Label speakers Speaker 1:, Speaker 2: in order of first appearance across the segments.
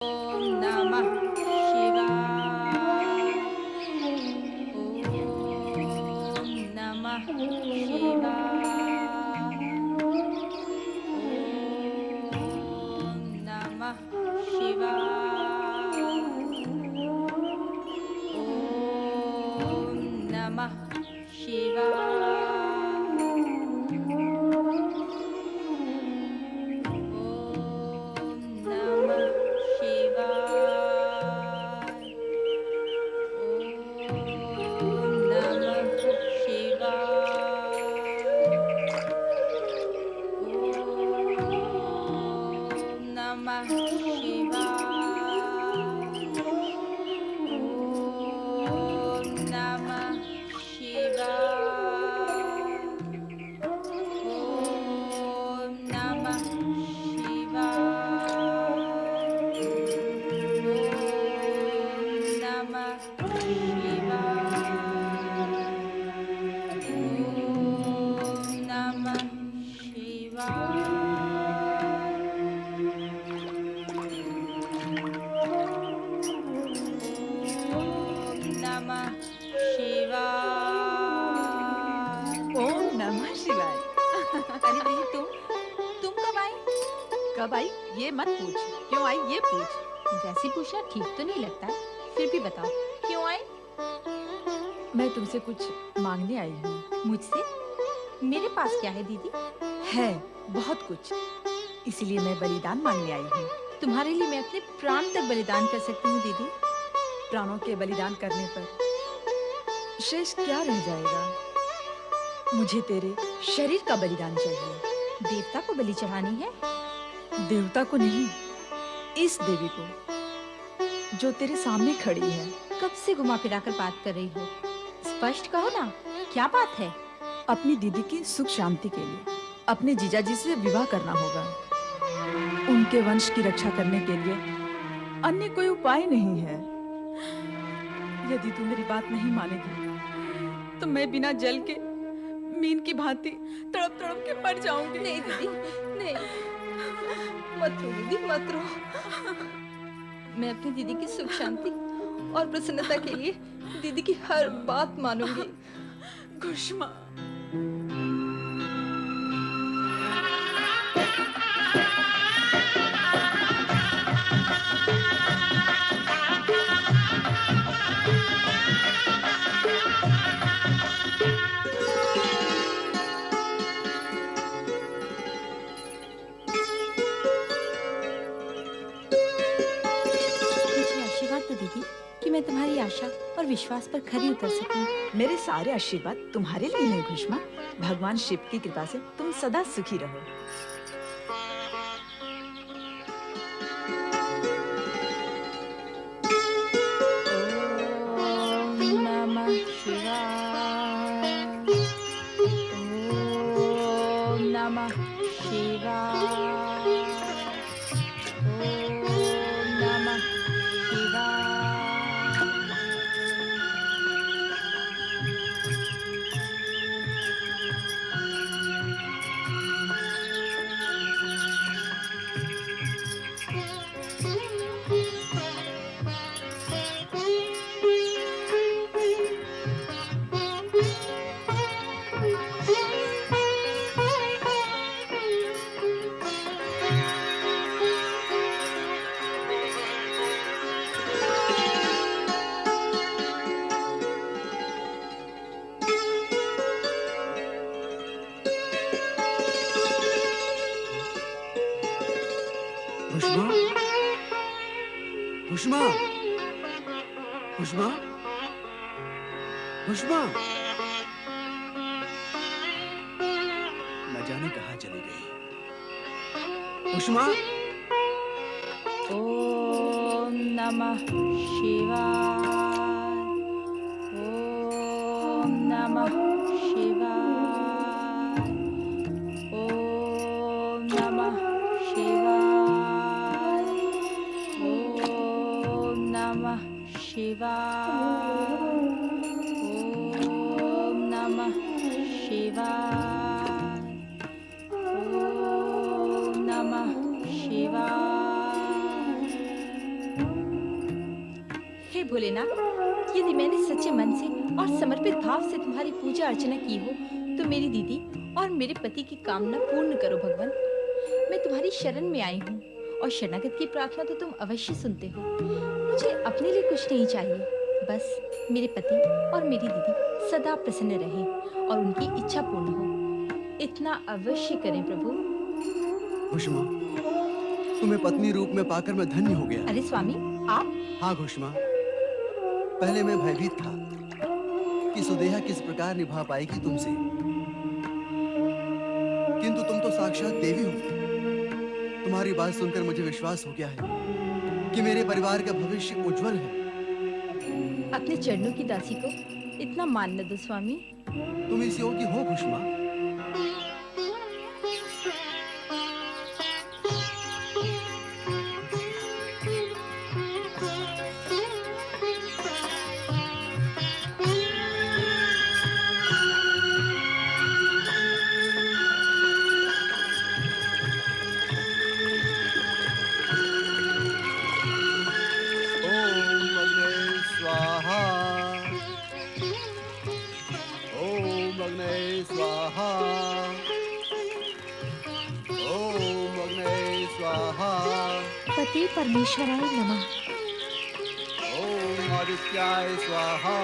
Speaker 1: ओम नमः शिवाय। ओम नमः शिवाय। ओम नमः शिवाय। ओम नमः शिवाय। ओम नमः शिवाय। ओम नमः शिवाय। ओम नमः शिवाय। ओम नमः शिवाय। ओम नमः शिवाय। ओम नमः शिवाय। ओम नमः शिवाय। ओम नमः शिवाय।
Speaker 2: ओम नमः शिवाय।
Speaker 1: अरे दीदी, तुम कब आई?
Speaker 2: कब आई ये मत पूछ, क्यों आई ये पूछ।
Speaker 1: वैसे पूछना ठीक तो नहीं लगता, फिर भी बताओ क्यों आई?
Speaker 2: मैं तुमसे कुछ मांगने आई हूँ।
Speaker 1: मुझसे? मेरे पास क्या है दीदी?
Speaker 2: है बहुत कुछ, इसीलिए मैं बलिदान मांगने आई हूँ।
Speaker 1: तुम्हारे लिए मैं अपने प्राण तक बलिदान कर सकती हूँ दीदी।
Speaker 2: प्राणों के बलिदान करने पर शेष क्या रह जाएगा? मुझे तेरे शरीर का बलिदान चाहिए।
Speaker 1: देवता को बलि चढ़ानी है?
Speaker 2: देवता को नहीं, इस देवी को जो तेरे सामने खड़ी है।
Speaker 1: कब से घुमा फिरा कर बात कर रही हो? स्पष्ट कहो ना, क्या बात है?
Speaker 2: अपनी दीदी की सुख शांति के लिए अपने जीजाजी से विवाह करना होगा। उनके वंश की रक्षा करने के लिए अन्य कोई उपाय नहीं है। यदि तू मेरी बात नहीं मानेगी तो मैं बिना जल के मीन की भांति तड़प तड़प के मर जाऊंगी।
Speaker 1: नहीं दीदी, नहीं, मत रो दीदी, मत रो। मैं अपनी दीदी की सुख शांति और प्रसन्नता के लिए दीदी की हर बात मानूंगी।
Speaker 2: घुष्मा,
Speaker 1: मुझे आशीर्वाद दो दीदी कि मैं तुम्हारी आशा और विश्वास पर खरी उतर सकूं।
Speaker 2: मेरे सारे आशीर्वाद तुम्हारे लिए हैं घुष्मा। भगवान शिव की कृपा से तुम सदा सुखी रहो।
Speaker 1: ओम नमः शिवाय। ओम नमः शिवाय। ओम नमः
Speaker 3: खुशबू, खुशबू, खुशबू, खुशबू, न जाने कहाँ चली गई। खुशबू,
Speaker 1: ओम नमः शिवाय। ओम नमः शिवाय। ओम नमः शिवाय। ओम नमः शिवाय। ओम नमः शिवाय। ओम नमः शिवाय। भोलेनाथ, यदि मैंने सच्चे मन से और समर्पित भाव से तुम्हारी पूजा अर्चना की हो तो मेरी दीदी और मेरे पति की कामना पूर्ण करो भगवान। मैं तुम्हारी शरण में आई हूँ और शरणागत की प्रार्थना तो तुम अवश्य सुनते हो। मुझे अपने लिए कुछ नहीं चाहिए, बस मेरे पति और मेरी दीदी सदा प्रसन्न रहें और उनकी इच्छा पूर्ण हो, इतना अवश्य करें प्रभु।
Speaker 3: घुष्मा, तुम्हें पत्नी रूप में पाकर मैं धन्य हो गया।
Speaker 1: अरे स्वामी, आप?
Speaker 3: हाँ घुष्मा, पहले मैं भयभीत था कि सुदेहा किस प्रकार निभा पाएगी तुमसे, किंतु तुम तो साक्षात देवी हो। तुम्हारी बात सुनकर मुझे विश्वास हो गया है कि मेरे परिवार का भविष्य उज्जवल है।
Speaker 1: अपने चरणों की दासी को इतना मान न दो स्वामी।
Speaker 3: तुम इस योग्य हो घुष्मा।
Speaker 4: पति परमेश्वराय नमः।
Speaker 3: ओम आदित्याय स्वाहा।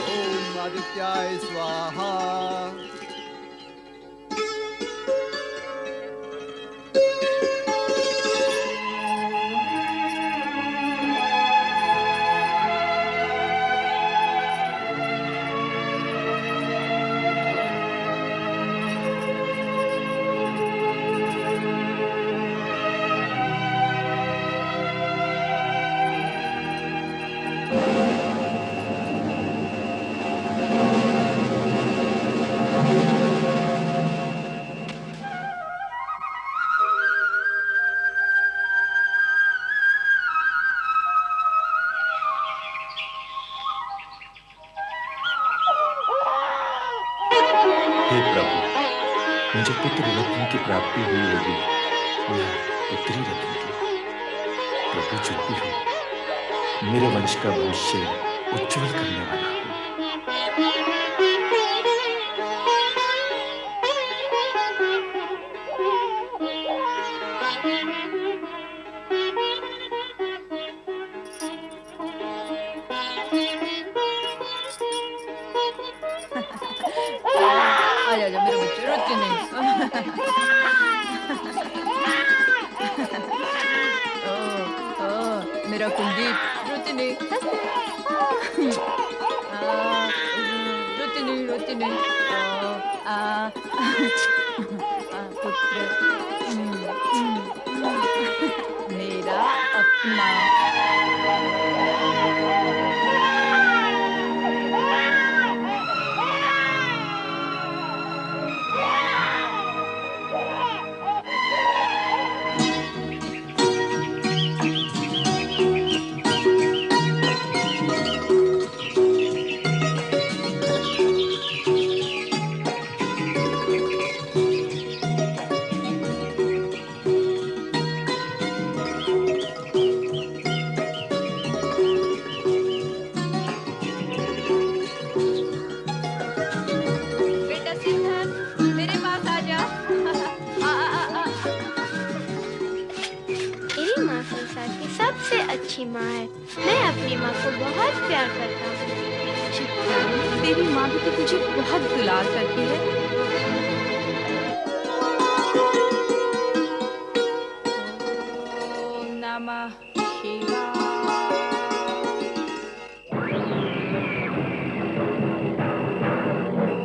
Speaker 3: ओम आदित्याय स्वाहा।
Speaker 5: हे प्रभु, मुझे पुत्र रत्न की प्राप्ति हुई होगी या पुत्री रत्न की। प्रभु जो भी हो, मेरे वंश का भविष्य उज्जवल करने वाला हो।
Speaker 2: आ जा मेरे बच्चे, रोते नहीं। मेरा कुलदीप, रोते नहीं। रोते नहीं। पुत्र मेरा अपना।
Speaker 4: अच्छी माँ है। मैं अपनी माँ को बहुत प्यार करता हूँ।
Speaker 2: तेरी माँ भी तो तुझे बहुत दुलार करती है। ओम नमः शिवाय।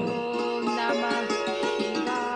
Speaker 2: ओम नमः शिवाय।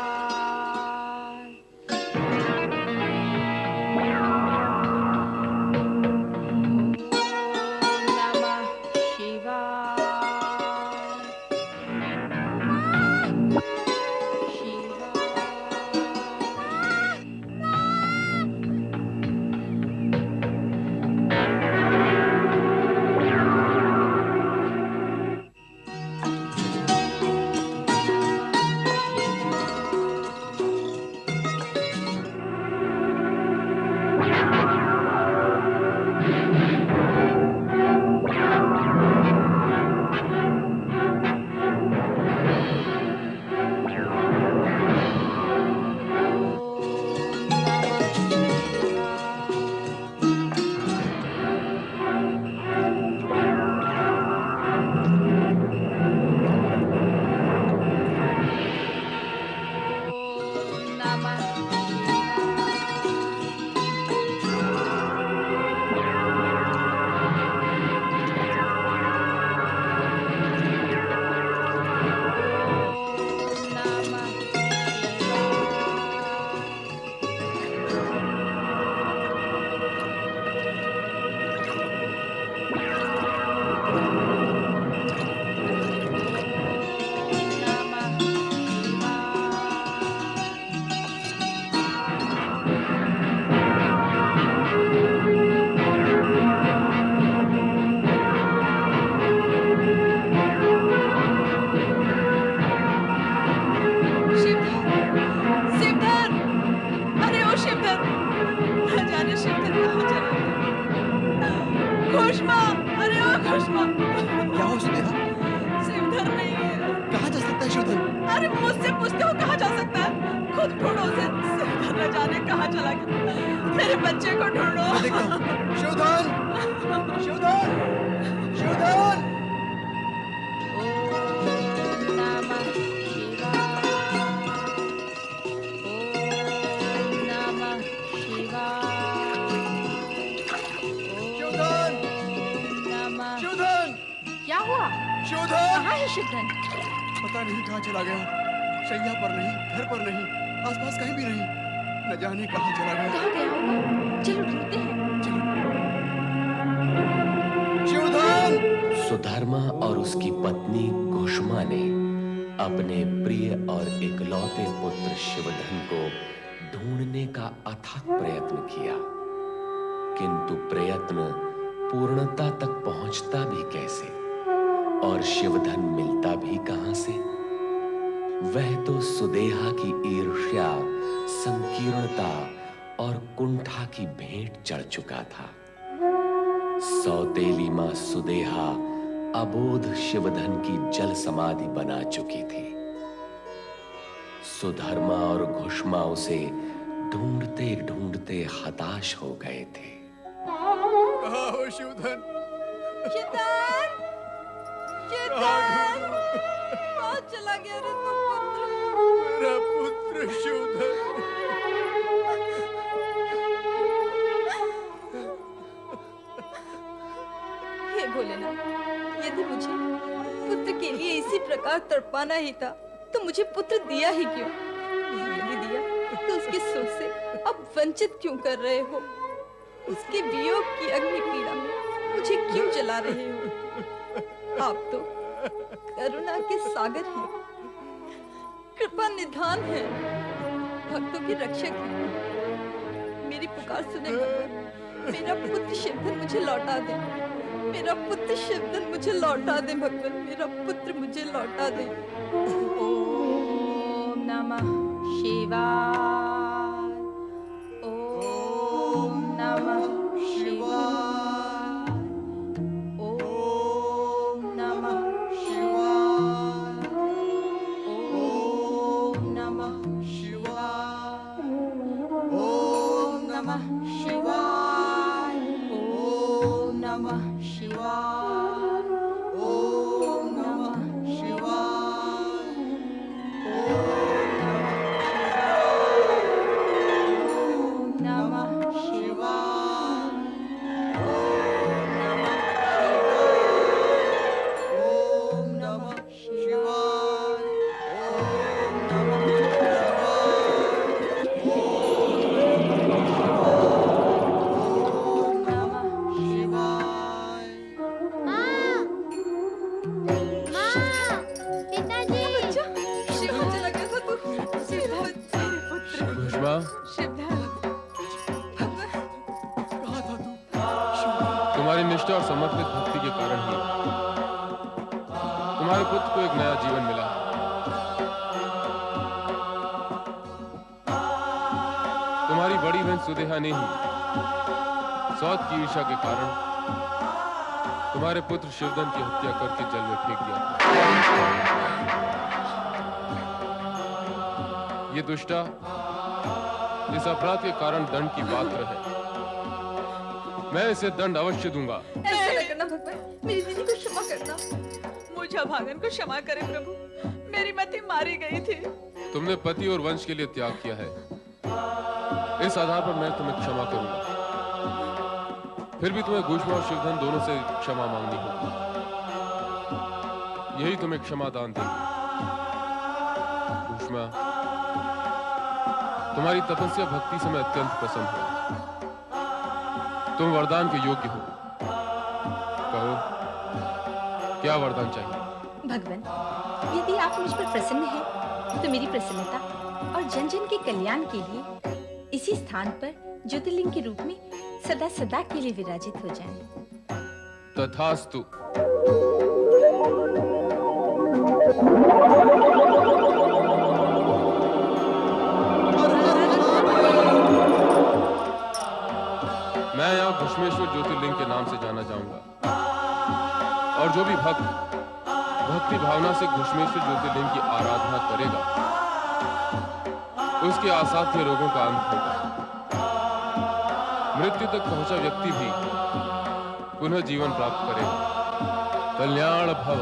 Speaker 2: गया। मेरे बच्चे को ढूंढो।
Speaker 3: मैं देखता हूँ। शिवधन! शिवधन! शिवधन!
Speaker 1: ओम नमः शिवाय। ओम नमः शिवाय।
Speaker 3: शिवधन!
Speaker 1: ओम नमः।
Speaker 3: शिवधन!
Speaker 1: क्या हुआ?
Speaker 3: शिवधन!
Speaker 1: कहाँ है शिवधन?
Speaker 3: पता नहीं कहाँ चला गया। शैया पर नहीं, घर पर नहीं, आसपास कहीं भी नहीं। न जाने कहाँ चला गया।
Speaker 1: कहाँ गया होगा? चलो ढूंढते हैं।
Speaker 3: शिवधन!
Speaker 5: सुधर्मा और उसकी पत्नी घुष्मा ने अपने प्रिय और इकलौते पुत्र शिवधन को ढूंढने का अथक प्रयत्न किया, किंतु प्रयत्न पूर्णता तक पहुंचता भी कैसे और शिवधन मिलता भी कहां से। वह तो सुदेहा की ईर्ष्या, संकीर्णता और कुंठा की भेंट चढ़ चुका था। सौतेली मां सुदेहा अबोध शिवधन की जल समाधि बना चुकी थी। सुधर्मा और घुष्मा उसे ढूंढते ढूंढते हताश हो गए थे।
Speaker 3: कहाँ हो शिवधन?
Speaker 2: शिवधन! शिवधन! कहाँ चला गया रे तू पुत्र?
Speaker 3: मेरा पुत्र शिवधन!
Speaker 2: हे भोलेनाथ, यदि मुझे पुत्र के लिए इसी प्रकार तड़पाना ही था तो मुझे पुत्र दिया ही क्यों? यदि दिया तो उसके सुख से अब वंचित क्यों कर रहे हो? उसके वियोग की अग्नि पीड़ा में मुझे क्यों जला रहे हो? आप तो करुणा के सागर हैं, कृपा निधान है, भक्तों के रक्षक हैं। मेरी पुकार सुने भगवान, मेरा पुत्र शिवधन मुझे लौटा दे। मेरा पुत्र शिवधन मुझे लौटा दे भगवान, मेरा पुत्र मुझे लौटा दे।
Speaker 1: ओम नमः शिवाय। ओम नमः शिवाय। ओम नमः शिवाय। ओम नमः शिवाय। ओम नमः शिवाय। ओम नमः शिवाय। ओम नमः शिवाय। ओम नमः शिवाय।
Speaker 3: ओम नमः शिवाय!
Speaker 4: पिताजी!
Speaker 2: कहाँ चला गया था तू? शिवधन!
Speaker 5: घुष्मा,
Speaker 2: शिवधन!
Speaker 3: कहाँ था तू?
Speaker 6: तुम्हारी निष्ठा और समर्पित भक्ति के कारण ही तुम्हारे पुत्र को एक नया जीवन मिला है। तुम्हारी बड़ी बहन सुदेहा ने ही सौत की ईर्ष्या के कारण तुम्हारे पुत्र शिवधन की हत्या करके जल में फेंक दिया था। ये दुष्टा इस अपराध के कारण दंड की पात्र है। मैं इसे दंड अवश्य दूंगा।
Speaker 2: ऐसा न करना भगवान, मेरी दीदी को क्षमा करना। मुझे अभागन को क्षमा करें प्रभु, मेरी मति मारी गई थी।
Speaker 6: तुमने पति और वंश के लिए त्याग किया है, इस आधार पर मैं तुम्हें क्षमा करूंगा। फिर भी तुम्हें घुष्मा और शिवधन दोनों से क्षमा मांगनी होगी। यही तुम्हें क्षमादान देगी। घुष्मा, तुम्हारी तपस्या भक्ति से मैं अत्यंत प्रसन्न हूं। तुम वरदान के योग्य हो। कहो, क्या वरदान चाहिए?
Speaker 1: भगवान, यदि आप मुझ पर प्रसन्न हैं, तो मेरी प्रसन्नता और जन जन के कल्याण के लिए इसी स्थान पर ज्योतिर्लिंग के रूप में सदा सदा के लिए विराजित हो जाएं।
Speaker 6: तथास्तु। मैं यहाँ घुष्मेश्वर ज्योतिर्लिंग के नाम से जाना जाऊंगा, और जो भी भक्त भक्ति भावना से घुष्मेश्वर ज्योतिर्लिंग की आराधना करेगा, उसके असाध्य रोगों का अंत होगा। मृत्यु तक पहुंचा व्यक्ति भी पुनः जीवन प्राप्त करेगा। कल्याण भव।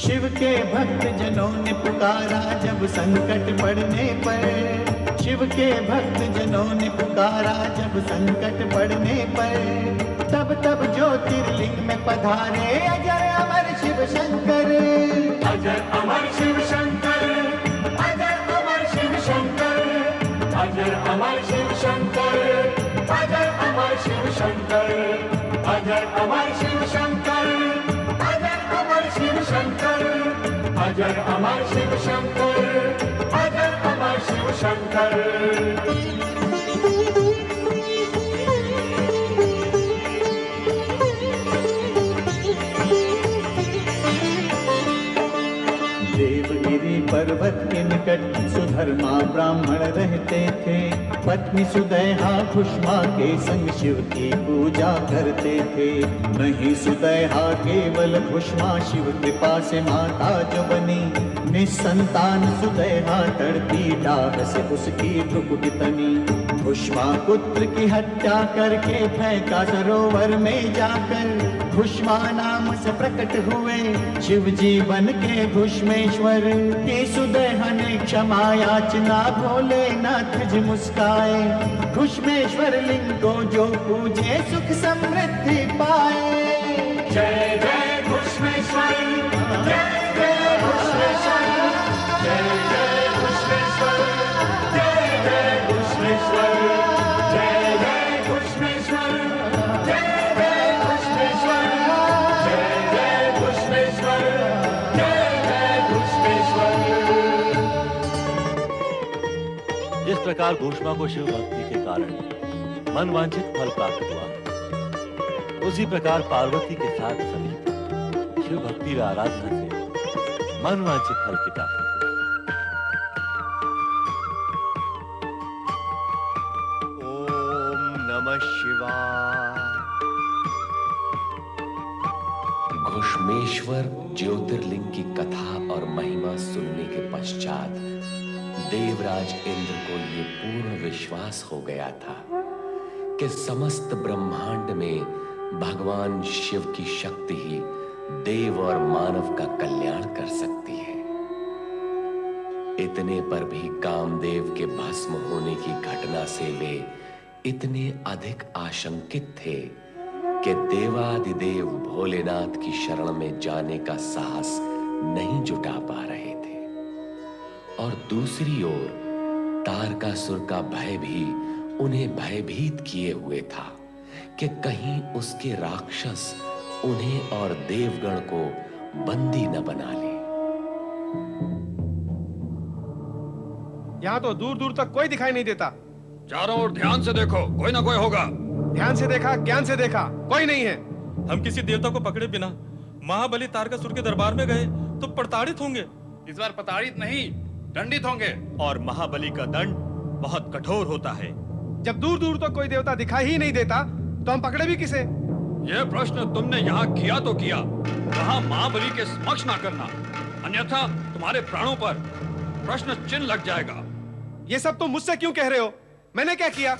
Speaker 7: शिव के भक्त जनों ने पुकारा जब संकट पड़ने पर। शिव के भक्त जनों ने पुकारा जब संकट पड़ने पर। तब तब ज्योतिर्लिंग में पधारे अजर अमर शिव शंकर। अजर अमर शिव शंकर, अजर अमर शिव शंकर, अजर अमर शिव शंकर, अजर अमर शिव शंकर, अजर अमर शिव शंकर, अजर अमर शिव शंकर, अजर अमर शिव शंकर, अजर अमर शिव शंकर। देवगिरी पर्वत के निकट सुधर्मा ब्राह्मण रहते थे। पत्नी सुदैहा खुशमा के संग शिव की पूजा करते थे। नहीं सुदैहा केवल खुशमा शिव कृपा से माता जो बनी। निसंतान सुदैहा तड़पी डाह से उसकी भ्रुकुटी तनी। खुशमा पुत्र की हत्या करके फेंका सरोवर में जाकर। खुशमा नाम से प्रकट हुए शिव जी बन के घुष्मेश्वर। की सुदैहा ने क्षमा याचना भोलेनाथ जी मुस्काए। घुष्मेश्वर लिंग को जो पूजे सुख समृद्धि पाए। जय जय घुष्मेश्वर, जय जय घुष्मेश्वर, जय जय घुष्मेश्वर, जय जय घुष्मेश्वर, जय जय घुष्मेश्वर, जय जय घुष्मेश्वर, जय जय घुष्मेश्वर, जय जय घुष्मेश्वर।
Speaker 8: जिस प्रकार घोषणा को शिव भक्ति के कारण मनवांछित फल प्राप्त हुआ, उसी प्रकार पार्वती के साथ सभी शिव भक्ति व आराधना से मनवांछित फल की प्राप्ति हुई।
Speaker 5: ओम नमः शिवाय।
Speaker 9: घुष्मेश्वर ज्योतिर्लिंग की कथा और महिमा सुनने के पश्चात देवराज इंद्र को ये पूर्ण विश्वास हो गया था कि समस्त ब्रह्मांड में भगवान शिव की शक्ति ही देव और मानव का कल्याण कर सकती है। इतने पर भी कामदेव के भस्म होने की घटना से वे इतने अधिक आशंकित थे कि देवादिदेव भोलेनाथ की शरण में जाने का साहस नहीं जुटा पा रहे थे। और दूसरी ओर तारकासुर का भय भी उन्हें भयभीत किए हुए था कि कहीं उसके राक्षस उन्हें और देवगण को बंदी न बना ले।
Speaker 10: यहाँ तो दूर दूर तक कोई दिखाई नहीं देता।
Speaker 11: चारों ओर ध्यान से देखो, कोई ना कोई होगा।
Speaker 10: ध्यान से देखा, ज्ञान से देखा, कोई नहीं है।
Speaker 11: हम किसी देवता को पकड़े बिना महाबली तारकासुर के दरबार में गए तो प्रताड़ित होंगे।
Speaker 12: इस बार प्रताड़ित नहीं, दंडित होंगे।
Speaker 11: और महाबली का दंड बहुत कठोर होता है।
Speaker 10: जब दूर दूर तक कोई देवता दिखाई ही नहीं देता तो हम पकड़े भी किसे?
Speaker 12: यह प्रश्न तुमने यहाँ किया तो किया, वहाँ महाबली के समक्ष ना करना, अन्यथा तुम्हारे प्राणों पर प्रश्न चिन्ह लग जाएगा।
Speaker 10: ये सब तुम मुझसे क्यों कह रहे हो? मैंने क्या किया?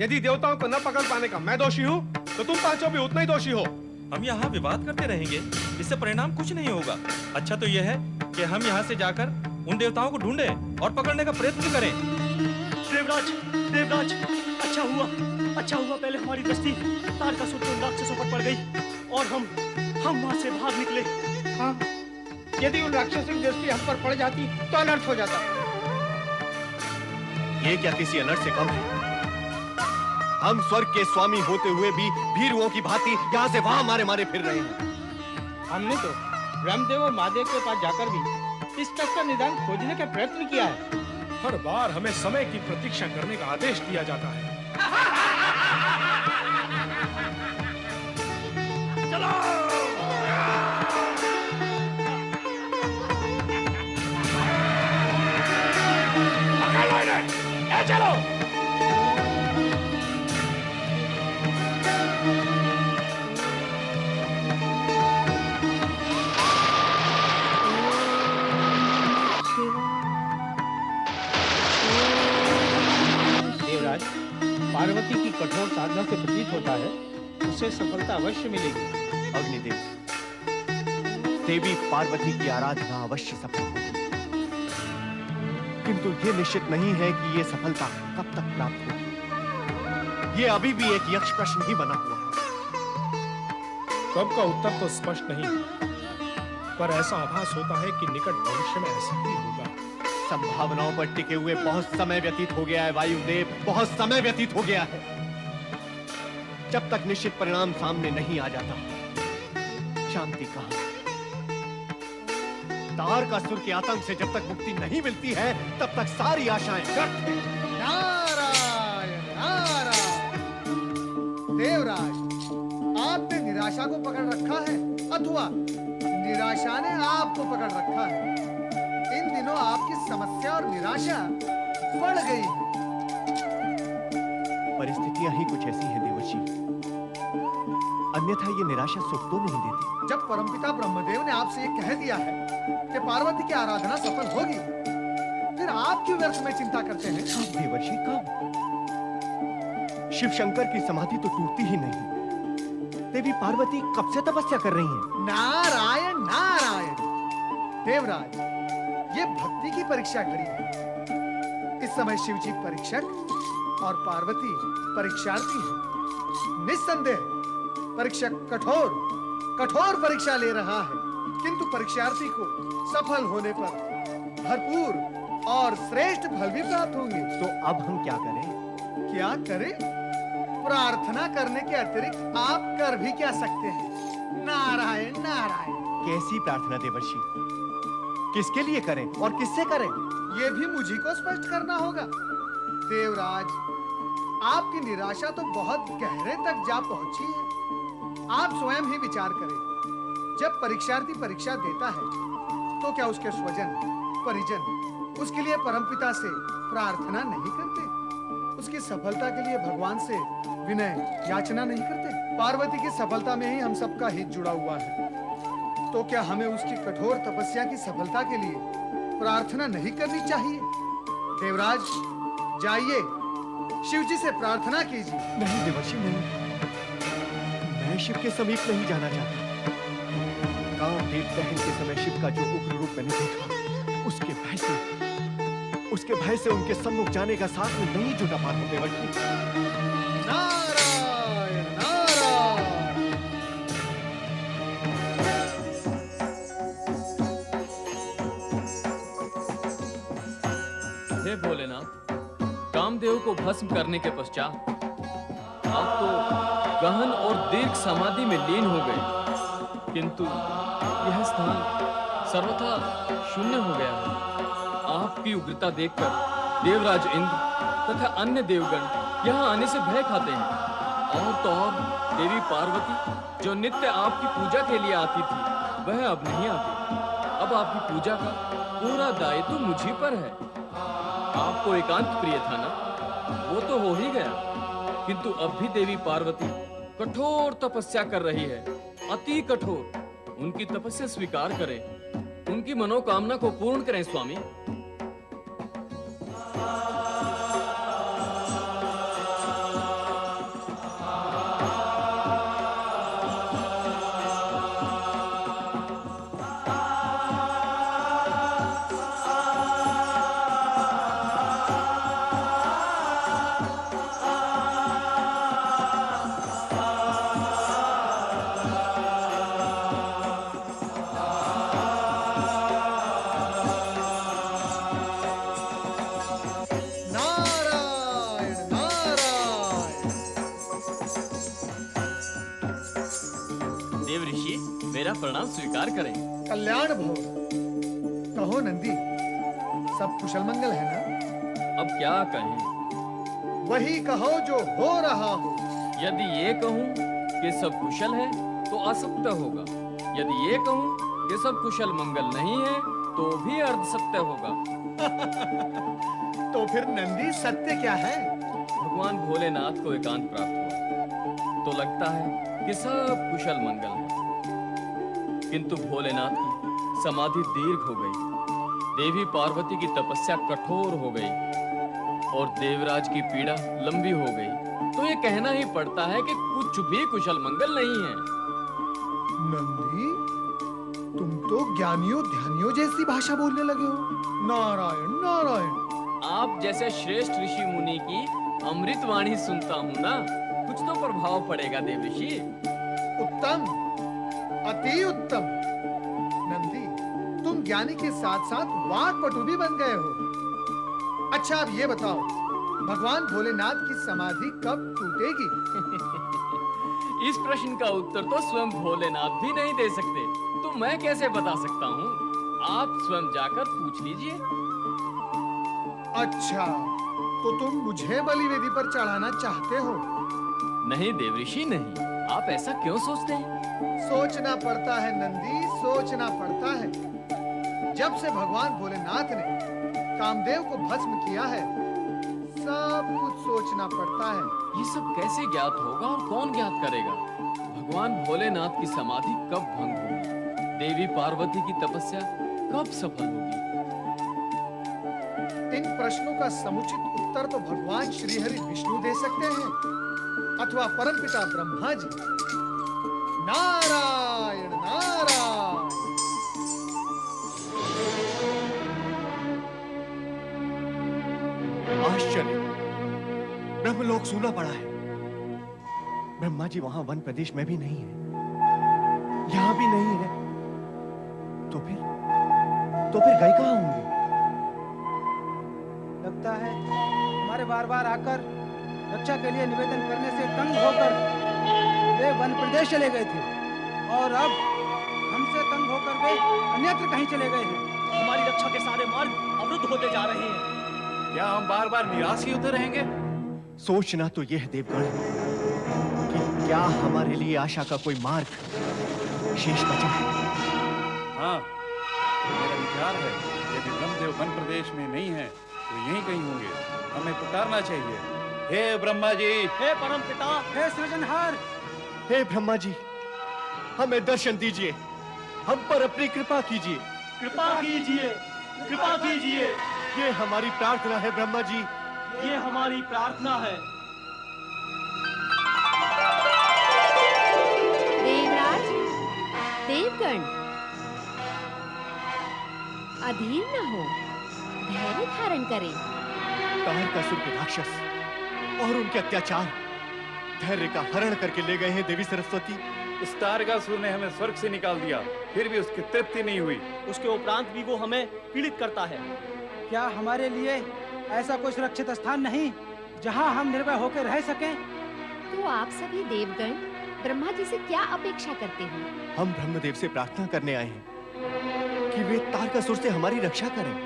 Speaker 10: यदि देवताओं को न पकड़ पाने का मैं दोषी हूँ तो तुम पांचों भी उतना ही दोषी हो।
Speaker 11: हम यहाँ विवाद करते रहेंगे, इससे परिणाम कुछ नहीं होगा। अच्छा तो यह है कि हम यहाँ से जाकर उन देवताओं को ढूंढें और पकड़ने का प्रयत्न करें।
Speaker 13: देवराज, देवराज, अच्छा हुआ पहले हमारी दृष्टि तारकासुर के उन राक्षसों पर पड़ गई और हम वहां से भाग निकले।
Speaker 10: हाँ, यदि उन राक्षसों की दृष्टि हम पर पड़ जाती तो अनर्थ हो जाता।
Speaker 5: ये क्या किसी अनर्थ से कम है? हम स्वर्ग के स्वामी होते हुए भी भीरुओं की भांति यहाँ से वहां मारे मारे फिर रहे हैं।
Speaker 10: हमने तो ब्रह्मदेव और महादेव के पास जाकर भी इस तक का निदान खोजने का प्रयत्न किया है।
Speaker 14: हर बार हमें समय की प्रतीक्षा करने का आदेश दिया जाता है।
Speaker 13: चलो!
Speaker 14: चलो।
Speaker 13: देवराज, पार्वती की कठोर साधना से प्रतीत होता है उसे सफलता अवश्य मिलेगी।
Speaker 15: अग्निदेव, देवी पार्वती की आराधना अवश्य सफल होगी, किंतु ये निश्चित नहीं है कि ये सफलता कब तक प्राप्त होगी। ये अभी भी एक यक्ष प्रश्न ही बना हुआ है।
Speaker 14: कब का उत्तर तो स्पष्ट नहीं, पर ऐसा आभास होता है कि निकट भविष्य में ऐसा ही होगा।
Speaker 15: संभावनाओं पर टिके हुए बहुत समय व्यतीत हो गया है वायुदेव, बहुत समय व्यतीत हो गया है। जब तक निश्चित परिणाम सामने नहीं आ जाता, शांति कहां? तारकासुर के आतंक से जब तक मुक्ति नहीं मिलती है, तब तक सारी आशाएं व्यर्थ हैं।
Speaker 3: नारायण नारायण। देवराज, आपने निराशा को पकड़ रखा है अथवा निराशा ने आपको पकड़ रखा है। इन दिनों आपकी समस्या और निराशा बढ़ गई है।
Speaker 15: परिस्थितियां ही कुछ ऐसी हैं देवर्षि, अन्यथा ये निराशा सुख तो नहीं देती।
Speaker 3: जब परमपिता ब्रह्मदेव ने आपसे ये कह दिया है कि पार्वती की आराधना सफल होगी, फिर आप क्यों व्यर्थ में चिंता करते हैं?
Speaker 15: कब देवर्षि, कब? शिव शंकर की समाधि तो टूटती ही नहीं। देवी पार्वती कब से तपस्या कर रही हैं?
Speaker 3: नारायण नारायण। देवराज, ये भक्ति की परीक्षा घड़ी है। इस समय शिव जी परीक्षक और पार्वती परीक्षार्थी है। निस्संदेह परीक्षक कठोर परीक्षा ले रहा है, किंतु परीक्षार्थी को सफल होने पर भरपूर और श्रेष्ठ फल भी प्राप्त होंगे।
Speaker 15: तो अब हम क्या करें?
Speaker 3: क्या करें? प्रार्थना करने के अतिरिक्त आप कर भी क्या सकते हैं? नारायण नारायण।
Speaker 15: कैसी प्रार्थना देवर्षि? किसके लिए करें और किससे करें?
Speaker 3: ये भी मुझी को स्पष्ट करना होगा। देवराज, आपकी निराशा तो बहुत गहरे तक जा पहुंची है। आप स्वयं ही विचार करें। जब परीक्षार्थी परीक्षा देता है, तो क्या उसके स्वजन परिजन उसके लिए परमपिता से प्रार्थना नहीं करते? उसकी सफलता के लिए भगवान से विनय याचना नहीं करते? पार्वती की सफलता में ही हम सबका हित जुड़ा हुआ है, तो क्या हमें उसकी कठोर तपस्या की सफलता के लिए प्रार्थना नहीं करनी चाहिए? देवराज, जाइए शिव जी से प्रार्थना कीजिए।
Speaker 15: नहीं देवर्षि, नहीं, मैं शिव के समीप नहीं जाना चाहता। कामदेव दहन के समय शिव का जो उग्र रूप मैंने देखा, उसके भय से उनके सम्मुख जाने का साथ में नहीं जुटा पाता देवर्षि।
Speaker 3: नारायण नारायण।
Speaker 16: हे भोलेनाथ, कामदेव को भस्म करने के पश्चात आप तो गहन और दीर्घ समाधि में लीन हो गए, किंतु यह स्थान सर्वथा शून्य हो गया है। आपकी उग्रता देखकर देवराज इंद्र तथा अन्य देवगण यहाँ आने से भय खाते हैं। और तो और देवी पार्वती जो नित्य आपकी पूजा के लिए आती थी, वह अब नहीं आती। अब आपकी पूजा का पूरा दायित्व मुझी पर है। आपको एकांत प्रिय था ना, वो तो हो ही गया, किंतु अब भी देवी पार्वती कठोर तपस्या कर रही है, अति कठोर। उनकी तपस्या स्वीकार करें, उनकी मनोकामना को पूर्ण करें स्वामी। मेरा प्रणाम स्वीकार करें।
Speaker 3: कल्याण भव। कहो नंदी, सब कुशल मंगल है ना?
Speaker 16: अब क्या कहें?
Speaker 3: वही कहो जो हो रहा हो।
Speaker 16: यदि ये कहूँ कि सब कुशल है तो असत्य होगा, यदि ये कहूँ कि सब कुशल मंगल नहीं है तो भी अर्ध सत्य होगा।
Speaker 3: तो फिर नंदी सत्य क्या है?
Speaker 16: भगवान भोलेनाथ को एकांत प्राप्त हुआ तो लगता है कि सब कुशल मंगल है, किंतु भोलेनाथ की समाधि दीर्घ हो गई, देवी पार्वती की तपस्या कठोर हो गई और देवराज की पीड़ा लंबी हो गई, तो ये कहना ही पड़ता है कि कुछ भी कुशल मंगल नहीं है।
Speaker 3: नंदी, तुम तो ज्ञानियों ध्यानियों जैसी भाषा बोलने लगे हो। नारायण नारायण।
Speaker 16: आप जैसे श्रेष्ठ ऋषि मुनि की अमृत वाणी सुनता हूँ ना, कुछ तो प्रभाव पड़ेगा देवऋषि।
Speaker 3: उत्तम, अति उत्तम। नंदी, तुम ज्ञानी के साथ साथ वाक्पटु भी बन गए हो। अच्छा, अब ये बताओ, भगवान भोलेनाथ की समाधि कब टूटेगी?
Speaker 16: इस प्रश्न का उत्तर तो स्वयं भोलेनाथ भी नहीं दे सकते, तो मैं कैसे बता सकता हूँ? आप स्वयं जाकर पूछ लीजिए।
Speaker 3: अच्छा, तो तुम मुझे बलि वेदी पर चढ़ाना चाहते हो?
Speaker 16: नहीं देवऋषि नहीं, आप ऐसा क्यों सोचते हैं?
Speaker 3: सोचना पड़ता है नंदी, सोचना पड़ता है। जब से भगवान भोलेनाथ ने कामदेव को भस्म किया है, सब कुछ सोचना पड़ता है।
Speaker 16: ये सब कैसे ज्ञात होगा और कौन ज्ञात करेगा? भगवान भोलेनाथ की समाधि कब भंग होगी? देवी पार्वती की तपस्या कब सफल होगी?
Speaker 3: इन प्रश्नों का समुचित उत्तर तो भगवान श्रीहरि विष्णु दे सकते हैं, अथवा परमपिता ब्रह्मा जी। नारायण नारायण।
Speaker 15: आश्चर्य, ब्रह्मलोक सूना पड़ा है। ब्रह्मा जी वहां वन प्रदेश में भी नहीं है, यहां भी नहीं है। तो फिर गए कहां होंगे?
Speaker 17: लगता है हमारे बार बार आकर रक्षा के लिए निवेदन करने से तंग होकर वे वन प्रदेश चले गए थे, और अब हमसे तंग होकर वे अन्यत्र कहीं चले गए हैं।
Speaker 13: हमारी रक्षा के सारे मार्ग अवरुद्ध होते जा रहे हैं।
Speaker 12: क्या हम बार बार निराश ही होते रहेंगे?
Speaker 15: सोचना तो यह है देवगण कि क्या हमारे लिए आशा का कोई मार्ग शेष बचा है?
Speaker 12: हाँ, मेरा विचार है यदि ब्रह्मदेव वन प्रदेश में नहीं है तो यहीं कहीं होंगे। हमें पुकारना चाहिए। हे ब्रह्मा जी,
Speaker 13: हे परम पिता,
Speaker 17: हे सृजनहार,
Speaker 15: हे ब्रह्मा जी, हमें दर्शन दीजिए, हम पर अपनी कृपा कीजिए।
Speaker 13: कृपा कीजिए, कृपा कीजिए।
Speaker 15: ये हमारी प्रार्थना है ब्रह्मा जी,
Speaker 13: ये हमारी प्रार्थना है।
Speaker 18: देवराज, देवगण, अधीर न हो, धैर्य धारण करें।
Speaker 15: तारकासुर के राक्षस और उनके अत्याचार धैर्य का हरण करके ले गए हैं देवी सरस्वती।
Speaker 12: उस तारकासुर ने हमें स्वर्ग से निकाल दिया, फिर भी उसकी तृप्ति नहीं हुई।
Speaker 13: उसके उपरांत भी वो हमें पीड़ित करता है।
Speaker 17: क्या हमारे लिए ऐसा कोई सुरक्षित स्थान नहीं जहां हम निर्भय होकर रह सकें?
Speaker 18: तो आप सभी देवगण ब्रह्मा जी से क्या अपेक्षा करते हैं?
Speaker 15: हम ब्रह्मदेव से प्रार्थना करने आए हैं कि वे तारकासुर से हमारी रक्षा करें।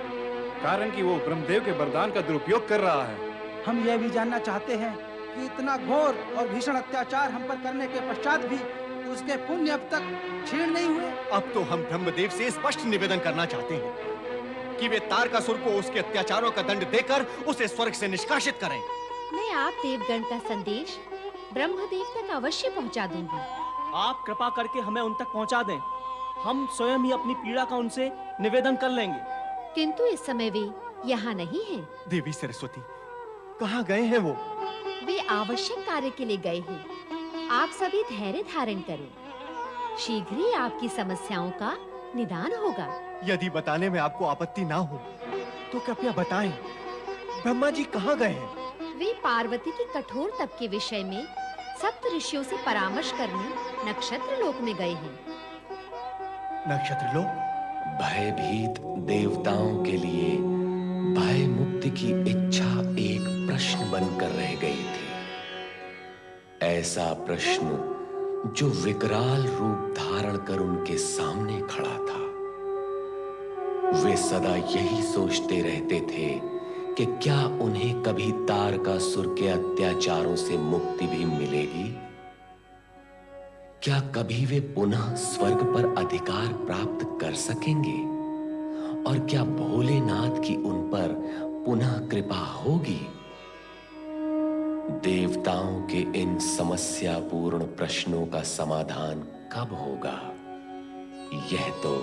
Speaker 12: कारण कि वो ब्रह्मदेव के वरदान का दुरुपयोग कर रहा है।
Speaker 17: हम यह भी जानना चाहते हैं कि इतना घोर और भीषण अत्याचार हम पर करने के पश्चात भी उसके पुण्य अब तक क्षीण नहीं हुए।
Speaker 15: अब तो हम ब्रह्मदेव से स्पष्ट निवेदन करना चाहते हैं कि वे तारकासुर को उसके अत्याचारों का दंड देकर उसे स्वर्ग से निष्कासित करें।
Speaker 18: मैं आप देवगण का संदेश ब्रह्मदेव तक अवश्य पहुंचा दूंगी।
Speaker 13: आप कृपा करके हमें उन तक पहुंचा दें, हम स्वयं ही अपनी पीड़ा का उनसे निवेदन कर लेंगे।
Speaker 18: किंतु इस समय वे यहाँ नहीं हैं।
Speaker 15: देवी सरस्वती, कहाँ गए हैं वो?
Speaker 18: वे आवश्यक कार्य के लिए गए हैं। आप सभी धैर्य धारण करें, शीघ्र ही आपकी समस्याओं का निदान होगा।
Speaker 15: यदि बताने में आपको आपत्ति ना हो तो कृपया बताएं, ब्रह्मा जी कहाँ गए हैं?
Speaker 18: वे पार्वती की कठोर तप के विषय में सप्त ऋषियों से परामर्श करने नक्षत्र लोक में गए हैं।
Speaker 15: नक्षत्र लोक?
Speaker 9: भयभीत देवताओं के लिए भय मुक्ति की इच्छा एक प्रश्न बनकर रह गई थी। ऐसा प्रश्न जो विकराल रूप धारण कर उनके सामने खड़ा था। वे सदा यही सोचते रहते थे कि क्या उन्हें कभी तारकासुर के अत्याचारों से मुक्ति भी मिलेगी? क्या कभी वे पुनः स्वर्ग पर अधिकार प्राप्त कर सकेंगे? और क्या भोलेनाथ की उन पर पुनः कृपा होगी। देवताओं के इन समस्यापूर्ण प्रश्नों का समाधान कब होगा, यह तो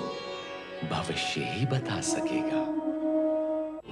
Speaker 9: भविष्य ही बता सकेगा।